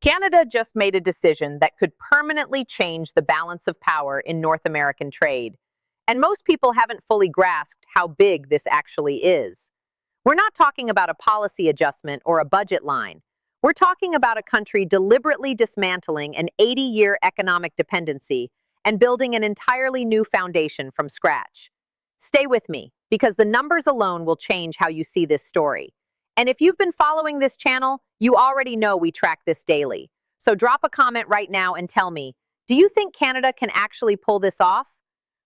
Canada just made a decision that could permanently change the balance of power in North American trade. And most people haven't fully grasped how big this actually is. We're not talking about a policy adjustment or a budget line. We're talking about a country deliberately dismantling an 80-year economic dependency and building an entirely new foundation from scratch. Stay with me, because the numbers alone will change how you see this story. And if you've been following this channel, you already know we track this daily. So drop a comment right now and tell me, do you think Canada can actually pull this off?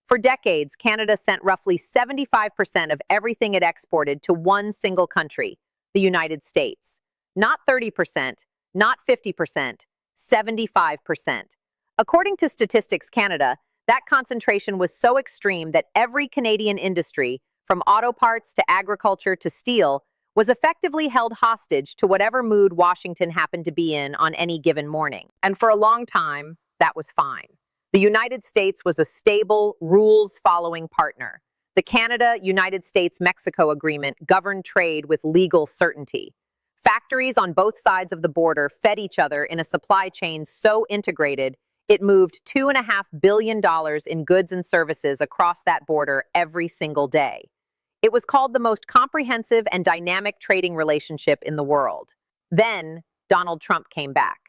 For decades, Canada sent roughly 75% of everything it exported to one single country, the United States. Not 30%, not 50%, 75%. According to Statistics Canada, that concentration was so extreme that every Canadian industry, from auto parts to agriculture to steel, was effectively held hostage to whatever mood Washington happened to be in on any given morning. And for a long time, that was fine. The United States was a stable, rules-following partner. The Canada-United States-Mexico Agreement governed trade with legal certainty. Factories on both sides of the border fed each other in a supply chain so integrated, it moved $2.5 billion in goods and services across that border every single day. It was called the most comprehensive and dynamic trading relationship in the world. Then, Donald Trump came back.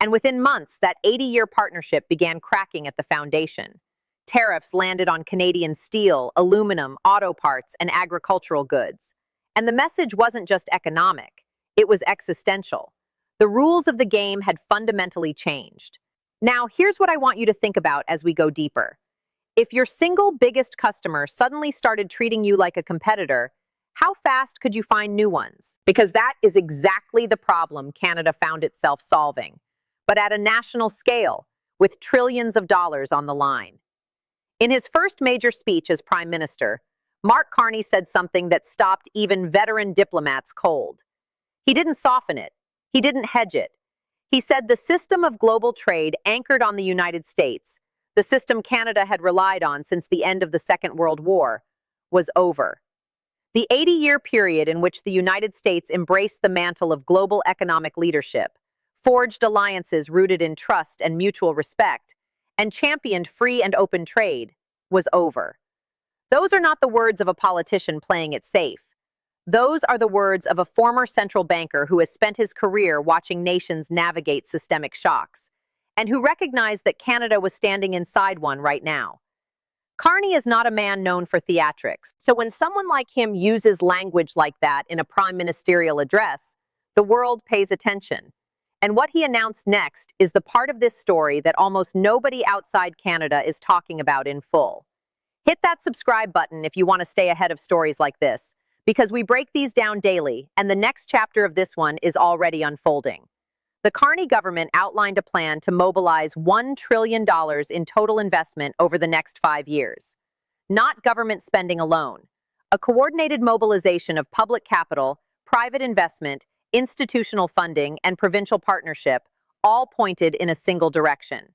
And within months, that 80-year partnership began cracking at the foundation. Tariffs landed on Canadian steel, aluminum, auto parts, and agricultural goods. And the message wasn't just economic, it was existential. The rules of the game had fundamentally changed. Now, here's what I want you to think about as we go deeper. If your single biggest customer suddenly started treating you like a competitor, how fast could you find new ones? Because that is exactly the problem Canada found itself solving, but at a national scale, with trillions of dollars on the line. In his first major speech as Prime Minister, Mark Carney said something that stopped even veteran diplomats cold. He didn't soften it. He didn't hedge it. He said the system of global trade anchored on the United States, the system Canada had relied on since the end of the Second World War, was over. The 80-year period in which the United States embraced the mantle of global economic leadership, forged alliances rooted in trust and mutual respect, and championed free and open trade, was over. Those are not the words of a politician playing it safe. Those are the words of a former central banker who has spent his career watching nations navigate systemic shocks, and who recognized that Canada was standing inside one right now. Carney is not a man known for theatrics, so when someone like him uses language like that in a prime ministerial address, the world pays attention. And what he announced next is the part of this story that almost nobody outside Canada is talking about in full. Hit that subscribe button if you want to stay ahead of stories like this, because we break these down daily, and the next chapter of this one is already unfolding. The Carney government outlined a plan to mobilize $1 trillion in total investment over the next 5 years. Not government spending alone. A coordinated mobilization of public capital, private investment, institutional funding, and provincial partnership, all pointed in a single direction.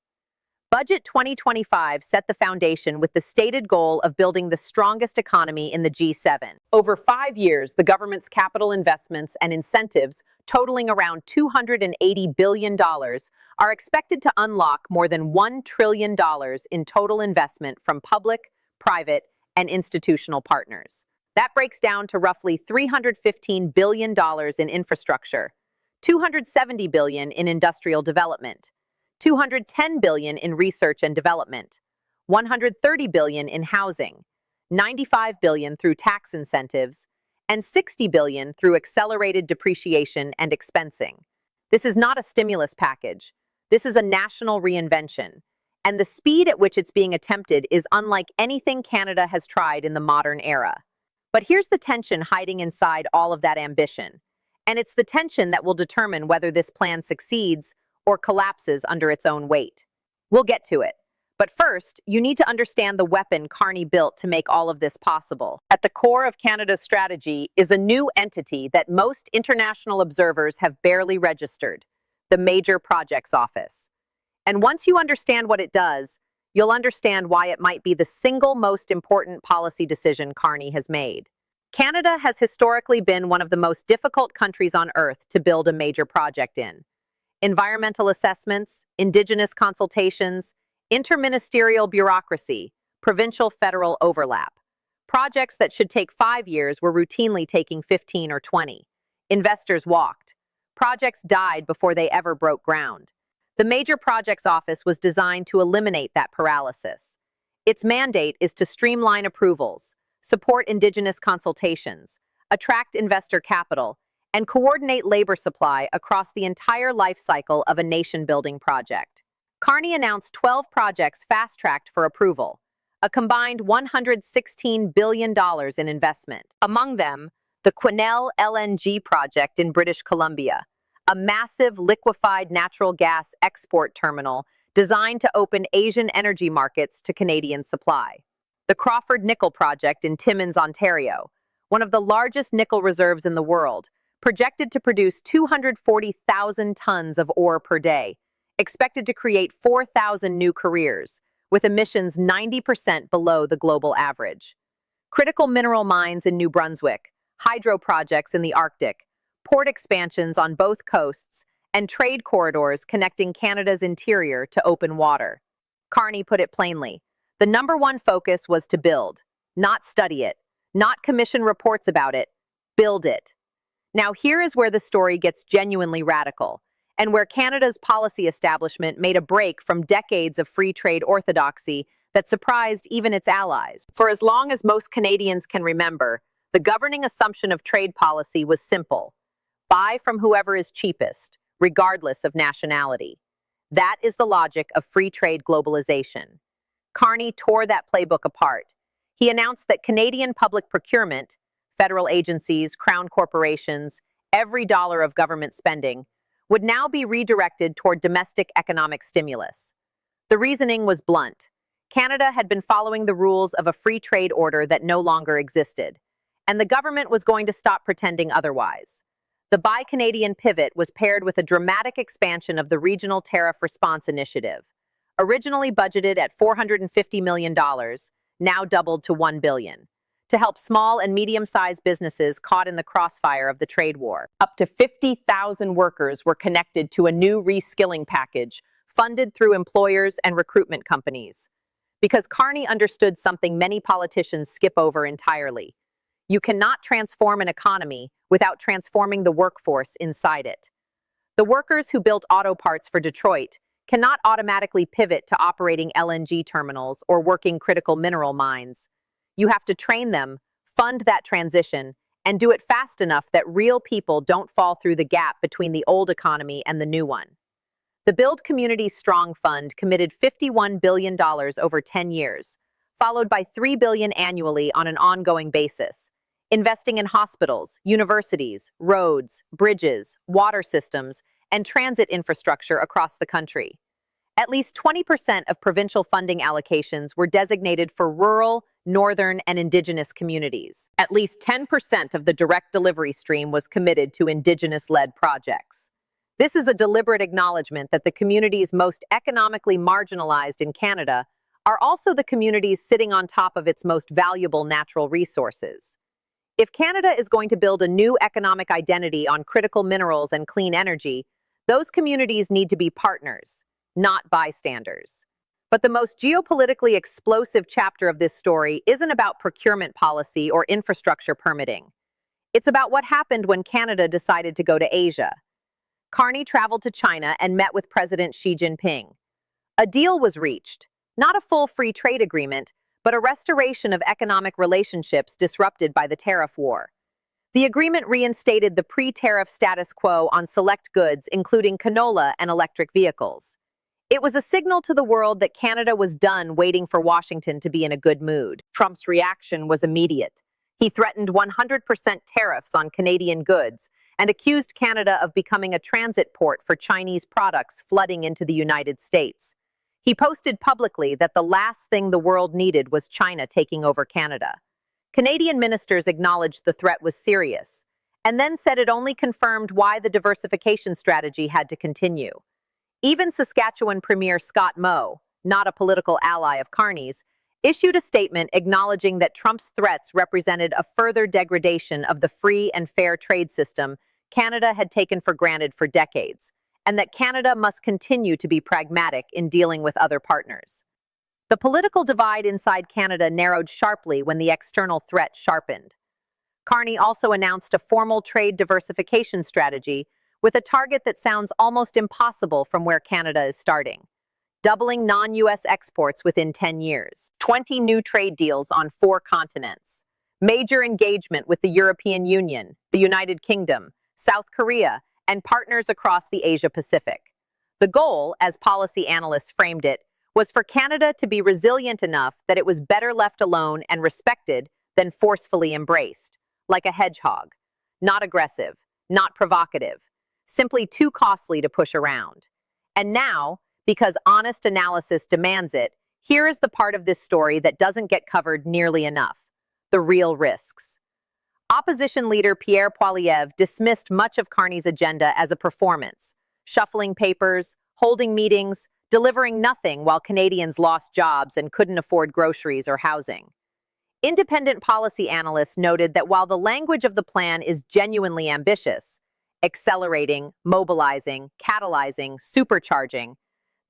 Budget 2025 set the foundation with the stated goal of building the strongest economy in the G7. Over 5 years, the government's capital investments and incentives, totaling around $280 billion, are expected to unlock more than $1 trillion in total investment from public, private, and institutional partners. That breaks down to roughly $315 billion in infrastructure, $270 billion in industrial development, $210 billion in research and development, $130 billion in housing, $95 billion through tax incentives, and $60 billion through accelerated depreciation and expensing. This is not a stimulus package. This is a national reinvention, and the speed at which it's being attempted is unlike anything Canada has tried in the modern era. But here's the tension hiding inside all of that ambition, and it's the tension that will determine whether this plan succeeds or collapses under its own weight. We'll get to it. But first, you need to understand the weapon Carney built to make all of this possible. At the core of Canada's strategy is a new entity that most international observers have barely registered, the Major Projects Office. And once you understand what it does, you'll understand why it might be the single most important policy decision Carney has made. Canada has historically been one of the most difficult countries on earth to build a major project in. environmental assessments, indigenous consultations, interministerial bureaucracy, provincial-federal overlap. Projects that should take 5 years were routinely taking 15 or 20. Investors walked. Projects died before they ever broke ground. The Major Projects Office was designed to eliminate that paralysis. Its mandate is to streamline approvals, support indigenous consultations, attract investor capital, and coordinate labor supply across the entire life cycle of a nation-building project. Carney announced 12 projects fast-tracked for approval, a combined $116 billion in investment. Among them, the Quesnel LNG project in British Columbia, a massive liquefied natural gas export terminal designed to open Asian energy markets to Canadian supply. The Crawford Nickel Project in Timmins, Ontario, one of the largest nickel reserves in the world, projected to produce 240,000 tons of ore per day, expected to create 4,000 new careers, with emissions 90% below the global average. Critical mineral mines in New Brunswick, hydro projects in the Arctic, port expansions on both coasts, and trade corridors connecting Canada's interior to open water. Carney put it plainly, the number one focus was to build, not study it, not commission reports about it, build it. Now here is where the story gets genuinely radical, and where Canada's policy establishment made a break from decades of free trade orthodoxy that surprised even its allies. For as long as most Canadians can remember, the governing assumption of trade policy was simple: buy from whoever is cheapest, regardless of nationality. That is the logic of free trade globalization. Carney tore that playbook apart. He announced that Canadian public procurement, federal agencies, crown corporations, every dollar of government spending, would now be redirected toward domestic economic stimulus. The reasoning was blunt. Canada had been following the rules of a free trade order that no longer existed, and the government was going to stop pretending otherwise. The Buy Canadian pivot was paired with a dramatic expansion of the Regional Tariff Response Initiative, originally budgeted at $450 million, now doubled to $1 billion, to help small and medium-sized businesses caught in the crossfire of the trade war. Up to 50,000 workers were connected to a new reskilling package funded through employers and recruitment companies. Because Carney understood something many politicians skip over entirely. You cannot transform an economy without transforming the workforce inside it. The workers who built auto parts for Detroit cannot automatically pivot to operating LNG terminals or working critical mineral mines. You have to train them, fund that transition, and do it fast enough that real people don't fall through the gap between the old economy and the new one. The Build Communities Strong Fund committed $51 billion over 10 years, followed by $3 billion annually on an ongoing basis, investing in hospitals, universities, roads, bridges, water systems, and transit infrastructure across the country. At least 20% of provincial funding allocations were designated for rural, northern, and indigenous communities. At least 10% of the direct delivery stream was committed to indigenous-led projects. This is a deliberate acknowledgement that the communities most economically marginalized in Canada are also the communities sitting on top of its most valuable natural resources. If Canada is going to build a new economic identity on critical minerals and clean energy, those communities need to be partners, not bystanders. But the most geopolitically explosive chapter of this story isn't about procurement policy or infrastructure permitting. It's about what happened when Canada decided to go to Asia. Carney traveled to China and met with President Xi Jinping. A deal was reached, not a full free trade agreement, but a restoration of economic relationships disrupted by the tariff war. The agreement reinstated the pre-tariff status quo on select goods, including canola and electric vehicles. It was a signal to the world that Canada was done waiting for Washington to be in a good mood. Trump's reaction was immediate. He threatened 100% tariffs on Canadian goods and accused Canada of becoming a transit port for Chinese products flooding into the United States. He posted publicly that the last thing the world needed was China taking over Canada. Canadian ministers acknowledged the threat was serious, and then said it only confirmed why the diversification strategy had to continue. Even Saskatchewan Premier Scott Moe, not a political ally of Carney's, issued a statement acknowledging that Trump's threats represented a further degradation of the free and fair trade system Canada had taken for granted for decades, and that Canada must continue to be pragmatic in dealing with other partners. The political divide inside Canada narrowed sharply when the external threat sharpened. Carney also announced a formal trade diversification strategy with a target that sounds almost impossible from where Canada is starting: doubling non-U.S. exports within 10 years, 20 new trade deals on 4 continents, major engagement with the European Union, the United Kingdom, South Korea, and partners across the Asia-Pacific. The goal, as policy analysts framed it, was for Canada to be resilient enough that it was better left alone and respected than forcefully embraced, like a hedgehog. Not aggressive, not provocative, simply too costly to push around. And now, because honest analysis demands it, here is the part of this story that doesn't get covered nearly enough: the real risks. Opposition leader Pierre Poilievre dismissed much of Carney's agenda as a performance, shuffling papers, holding meetings, delivering nothing while Canadians lost jobs and couldn't afford groceries or housing. Independent policy analysts noted that while the language of the plan is genuinely ambitious, accelerating, mobilizing, catalyzing, supercharging,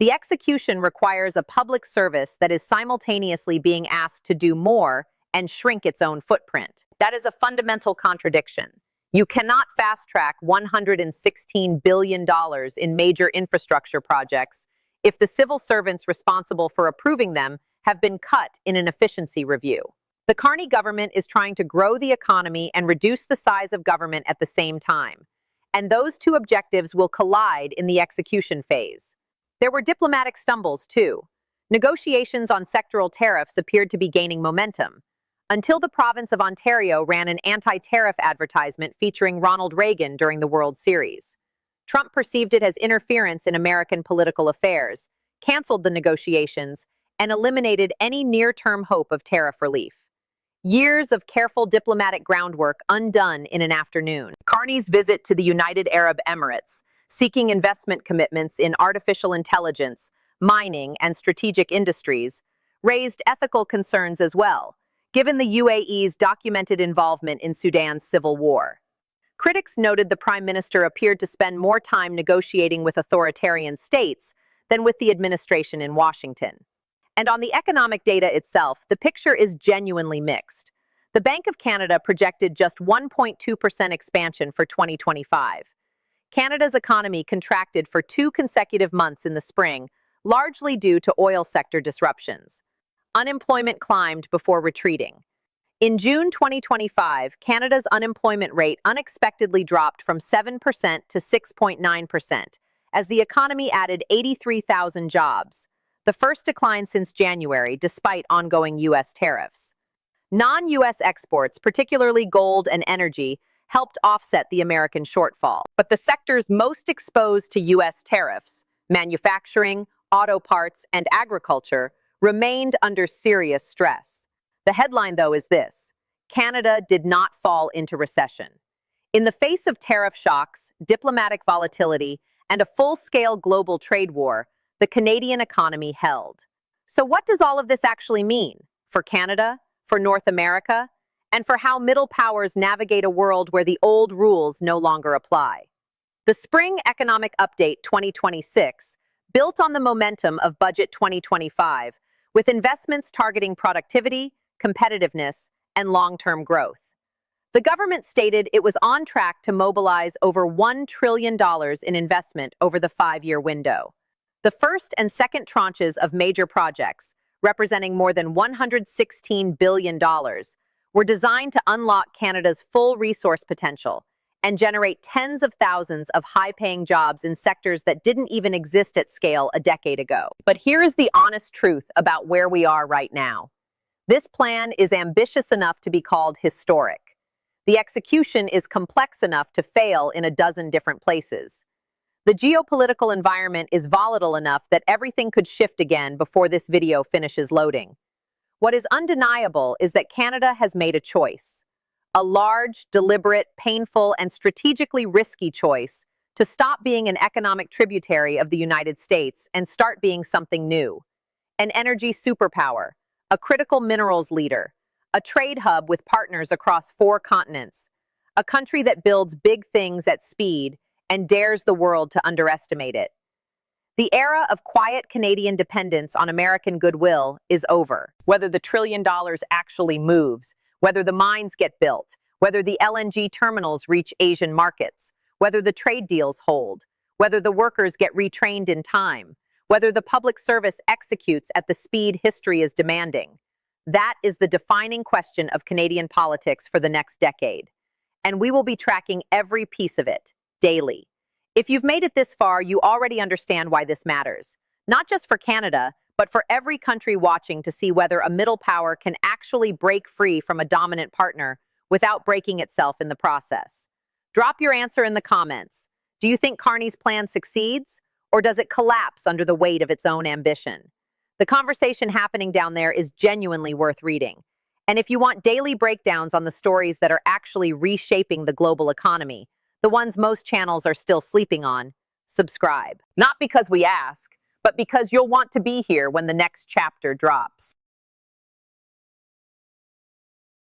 the execution requires a public service that is simultaneously being asked to do more and shrink its own footprint. That is a fundamental contradiction. You cannot fast-track $116 billion in major infrastructure projects if the civil servants responsible for approving them have been cut in an efficiency review. The Carney government is trying to grow the economy and reduce the size of government at the same time, and those two objectives will collide in the execution phase. There were diplomatic stumbles, too. Negotiations on sectoral tariffs appeared to be gaining momentum, until the province of Ontario ran an anti-tariff advertisement featuring Ronald Reagan during the World Series. Trump perceived it as interference in American political affairs, canceled the negotiations, and eliminated any near-term hope of tariff relief. Years of careful diplomatic groundwork undone in an afternoon. Carney's visit to the United Arab Emirates, seeking investment commitments in artificial intelligence, mining, and strategic industries, raised ethical concerns as well, given the UAE's documented involvement in Sudan's civil war. Critics noted the Prime Minister appeared to spend more time negotiating with authoritarian states than with the administration in Washington. And on the economic data itself, the picture is genuinely mixed. The Bank of Canada projected just 1.2% expansion for 2025. Canada's economy contracted for 2 consecutive months in the spring, largely due to oil sector disruptions. Unemployment climbed before retreating. In June 2025, Canada's unemployment rate unexpectedly dropped from 7% to 6.9%, as the economy added 83,000 jobs, the first decline since January, despite ongoing U.S. tariffs. Non-U.S. exports, particularly gold and energy, helped offset the American shortfall. But the sectors most exposed to U.S. tariffs, manufacturing, auto parts, and agriculture, remained under serious stress. The headline, though, is this: Canada did not fall into recession. In the face of tariff shocks, diplomatic volatility, and a full-scale global trade war, the Canadian economy held. So what does all of this actually mean for Canada, for North America, and for how middle powers navigate a world where the old rules no longer apply? The Spring Economic Update 2026 built on the momentum of Budget 2025, with investments targeting productivity, competitiveness, and long-term growth. The government stated it was on track to mobilize over $1 trillion in investment over the 5-year window. The first and second tranches of major projects, representing more than $116 billion, were designed to unlock Canada's full resource potential and generate tens of thousands of high-paying jobs in sectors that didn't even exist at scale a decade ago. But here is the honest truth about where we are right now. This plan is ambitious enough to be called historic. The execution is complex enough to fail in a dozen different places. The geopolitical environment is volatile enough that everything could shift again before this video finishes loading. What is undeniable is that Canada has made a choice. A large, deliberate, painful, and strategically risky choice to stop being an economic tributary of the United States and start being something new. An energy superpower, a critical minerals leader, a trade hub with partners across 4 continents, a country that builds big things at speed and dares the world to underestimate it. The era of quiet Canadian dependence on American goodwill is over. Whether the $1 trillion actually moves, whether the mines get built, whether the LNG terminals reach Asian markets, whether the trade deals hold, whether the workers get retrained in time, whether the public service executes at the speed history is demanding. That is the defining question of Canadian politics for the next decade. And we will be tracking every piece of it, daily. If you've made it this far, you already understand why this matters. Not just for Canada, but for every country watching to see whether a middle power can actually break free from a dominant partner without breaking itself in the process. Drop your answer in the comments. Do you think Carney's plan succeeds, or does it collapse under the weight of its own ambition? The conversation happening down there is genuinely worth reading. And if you want daily breakdowns on the stories that are actually reshaping the global economy, the ones most channels are still sleeping on, subscribe. Not because we ask, but because you'll want to be here when the next chapter drops.